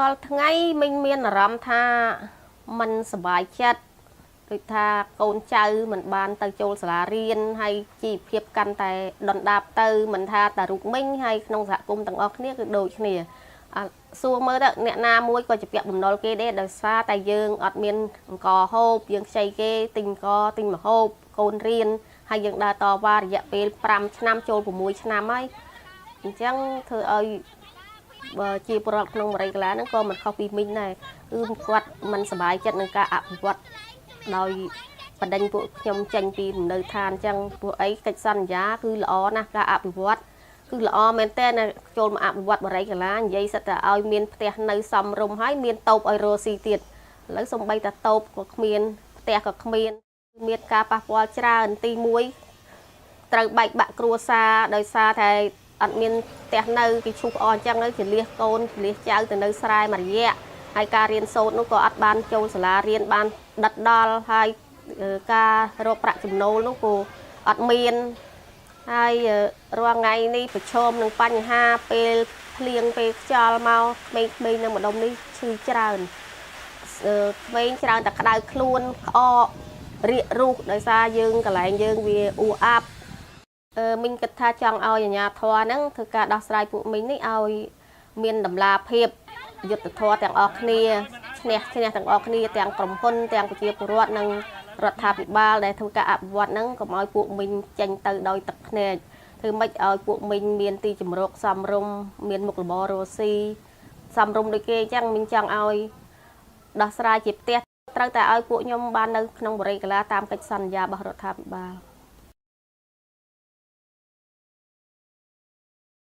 រាល់ថ្ងៃមិញមានអារម្មណ៍ថាมันសប្បាយចិត្តដូចថាកូនចៅមិនបានទៅចូលសាលារៀនហើយជីវភាពកាន់តែដុនដាបទៅមិនថាតារូបមិញហើយក្នុងសហគមន៍ទាំងអស់គ្នាគឺដូចគ្នាសួរមើលទៅអ្នកណាមួយក៏ជាពាក់បំណុលគេដែរដោយសារតែយើងអត់មានអង្គហូបយើងខ្ចីគេទិញអង្គទិញម្ហូបកូនរៀនហើយយើងដើរតវ៉ារយៈពេល5ឆ្នាំចូល6ឆ្នាំហើយអញ្ចឹងធ្វើឲ្យបើជាពលរដ្ឋក្នុងមរីកាឡាហ្នឹងក៏មិនខុសពីមីងដែរគឺគាត់មិនសប្បាយចិត្តនឹងការអភិវឌ្ឍដោយបណ្ដេញពួកខ្ញុំចេញពីលំនៅឋានអញ្ចឹងពួកអីកិច្ចសន្យាគឺល្អណាស់ការអភិវឌ្ឍគឺល្អមែនតើចូលមកអភិវឌ្ឍមរីកាឡានិយាយសិតតែឲ្យមានផ្ទះនៅសមរម្យហើយមានតូបឲ្យរស់ស៊ីទៀតឥឡូវសំបីតែតូបក៏គ្មានផ្ទះក៏គ្មានមានការប៉ះពាល់ច្រើនទី1ត្រូវបែកបាក់គ្រួសារដោយសារតែអត់មានផ្ទះនៅគេឈូសអអញ្ចឹងទៅចលះកូនចលះចៅទៅនៅស្រែមួយរយៈហើយការរៀនសូត្រនោះក៏អត់បានចូលសាលារៀនបានដិតដល់ហើយការរកប្រាក់ចំណូលនោះក៏អត់មានហើយរាល់ថ្ងៃនេះប្រឈមនឹងបញ្ហាពេលភ្លៀងពេលខ្យល់មកក្មេងៗនៅម្ដុំនេះឈឺច្រើនក្មេងច្រើនតែក្តៅខ្លួនក្អករាករូសដោយសារយើងកន្លែងយើងវាអ៊ូអាប់មីងគិតថាចង់ឲ្យអាជ្ញាធរហ្នឹងធ្វើការដោះស្រាយពួកមីងនេះឲ្យមានតម្លាភាពយុត្តិធម៌ទាំងអស់គ្នាឈ្នះទាំងអស់គ្នាទាំងក្រុមហ៊ុនទាំងប្រជាពលរដ្ឋនិងរដ្ឋាភិបាលដែលធ្វើការអភិវឌ្ឍហ្នឹងកុំឲ្យពួកមីងចេញទៅដោយទឹកភ្នែកធ្វើម៉េចឲ្យពួកមីងមានទីជម្រកសមរម្យមានមុខរបររស់ស៊ីសមរម្យដូចគេអញ្ចឹងមីងចង់ឲ្យដោះស្រាយជាផ្ទះត្រូវតែឲ្យពួកខ្ញុំបាននៅក្នុងបរិយាកាសតាមកិច្ចសន្យារបស់រដ្ឋាភិបាល